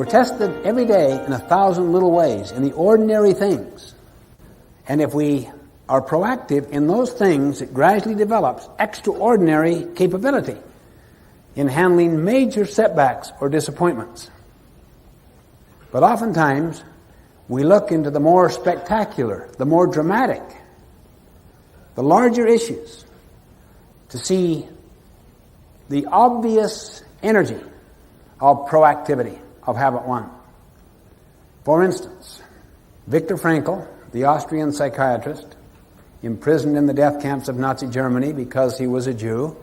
We're tested every day in 1,000 little ways, in the ordinary things. And if we are proactive in those things, it gradually develops extraordinary capability in handling major setbacks or disappointments. But oftentimes, we look into the more spectacular, the more dramatic, the larger issues to see the obvious energy of proactivity, of habit one. For instance, Viktor Frankl, the Austrian psychiatrist, imprisoned in the death camps of Nazi Germany because he was a Jew,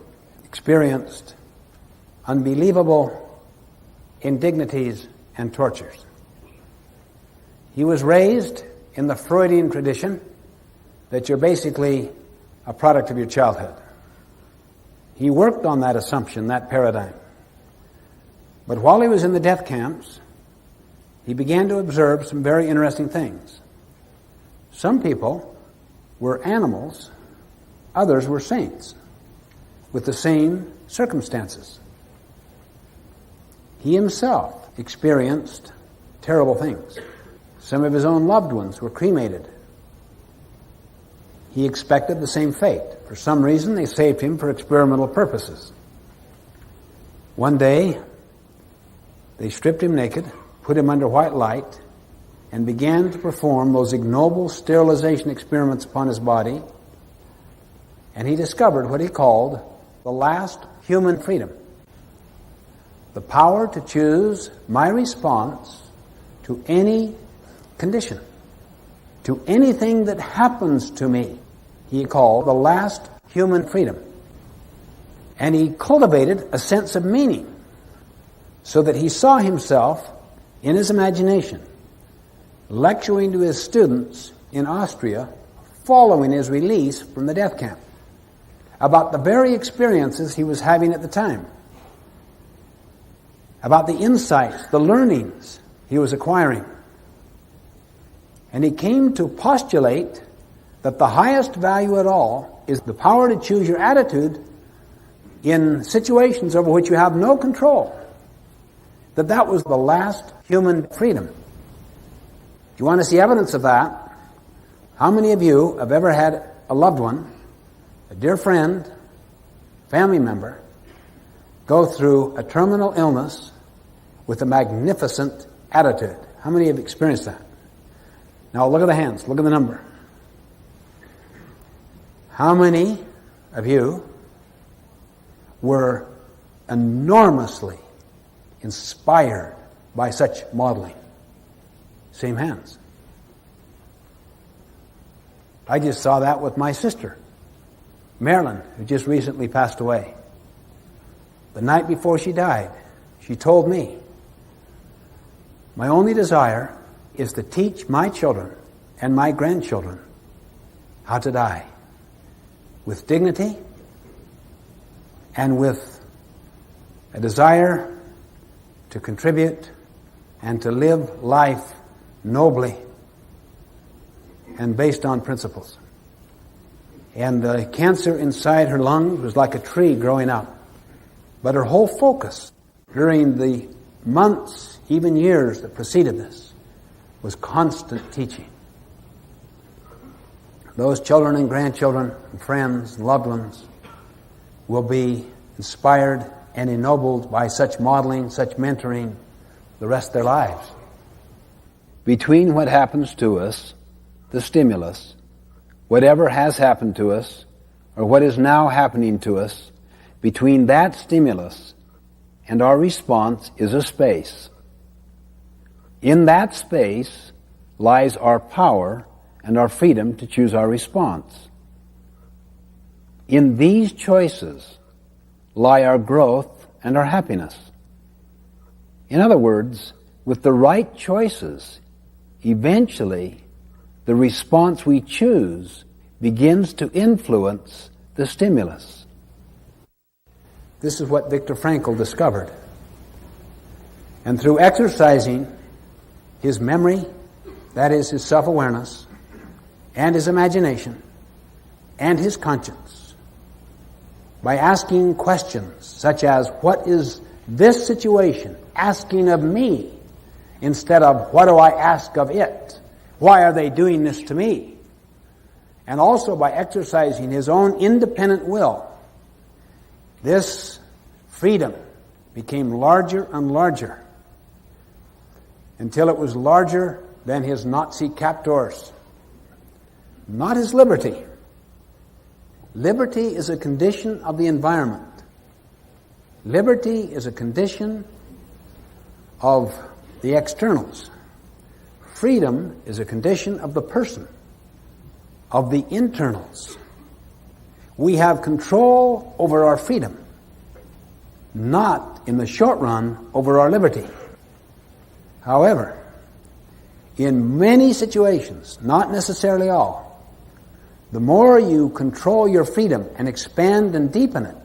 experienced unbelievable indignities and tortures. He was raised in the Freudian tradition that you're basically a product of your childhood. He worked on that assumption, that paradigm. But while he was in the death camps, he began to observe some very interesting things. Some people were animals, others were saints, with the same circumstances. He himself experienced terrible things. Some of his own loved ones were cremated. He expected the same fate. For some reason, they saved him for experimental purposes. One day, they stripped him naked, put him under white light, and began to perform those ignoble sterilization experiments upon his body. And he discovered what he called the last human freedom. The power to choose my response to any condition, to anything that happens to me. He called the last human freedom. And he cultivated a sense of meaning so that he saw himself in his imagination lecturing to his students in Austria following his release from the death camp about the very experiences he was having at the time, about the insights, the learnings he was acquiring. And he came to postulate that the highest value at all is the power to choose your attitude in situations over which you have no control. That was the last human freedom. If you want to see evidence of that, how many of you have ever had a loved one, a dear friend, family member, go through a terminal illness with a magnificent attitude? How many have experienced that? Now look at the hands, look at the number. How many of you were enormously inspired by such modeling? Same hands. I just saw that with my sister, Marilyn, who just recently passed away. The night before she died, she told me, my only desire is to teach my children and my grandchildren how to die with dignity and with a desire to contribute and to live life nobly and based on principles. And the cancer inside her lungs was like a tree growing up. But her whole focus during the months, even years that preceded this, was constant teaching. Those children and grandchildren and friends and loved ones will be inspired and ennobled by such modeling, such mentoring the rest of their lives. Between what happens to us, the stimulus, whatever has happened to us, or what is now happening to us, between that stimulus and our response is a space. In that space lies our power and our freedom to choose our response. In these choices lie our growth and our happiness. In other words, with the right choices, eventually the response we choose begins to influence the stimulus. This is what Viktor Frankl discovered. And through exercising his memory, that is his self-awareness, and his imagination, and his conscience, by asking questions such as, what is this situation asking of me instead of what do I ask of it? Why are they doing this to me? And also by exercising his own independent will, this freedom became larger and larger until it was larger than his Nazi captors. Not his liberty. Liberty is a condition of the environment. Liberty is a condition of the externals. Freedom is a condition of the person, of the internals. We have control over our freedom, not in the short run over our liberty. However, in many situations, not necessarily all, the more you control your freedom and expand and deepen it,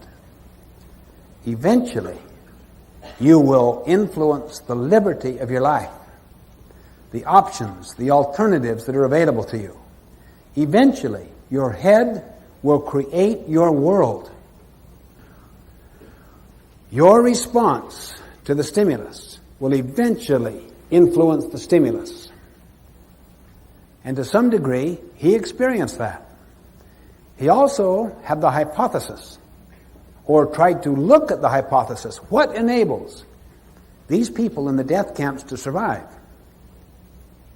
eventually you will influence the liberty of your life, the options, the alternatives that are available to you. Eventually, your head will create your world. Your response to the stimulus will eventually influence the stimulus. And to some degree, he experienced that. He also had the hypothesis, or tried to look at the hypothesis. What enables these people in the death camps to survive?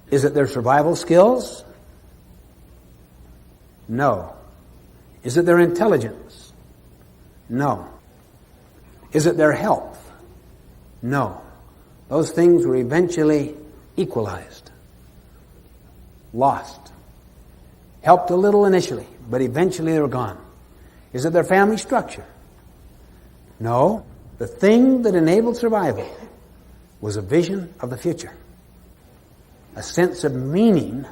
Is it their survival skills? No. Is it their intelligence? No. Is it their health? No. Those things were eventually equalized, lost. Helped a little initially, but eventually they were gone. Is it their family structure? No. The thing that enabled survival was a vision of the future, a sense of meaning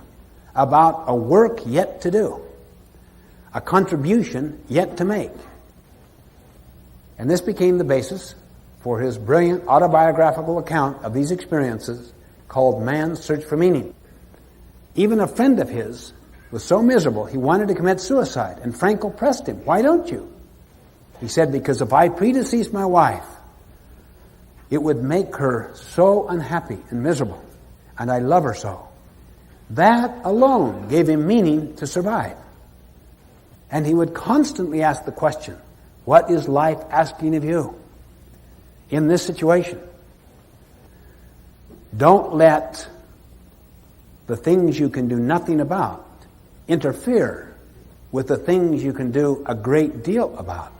about a work yet to do, a contribution yet to make. And this became the basis for his brilliant autobiographical account of these experiences called Man's Search for Meaning. Even a friend of his was so miserable he wanted to commit suicide, and Frankl pressed him, "Why don't you?" He said, "Because if I predeceased my wife, it would make her so unhappy and miserable, and I love her so." That alone gave him meaning to survive. And he would constantly ask the question, what is life asking of you in this situation? Don't let the things you can do nothing about interfere with the things you can do a great deal about.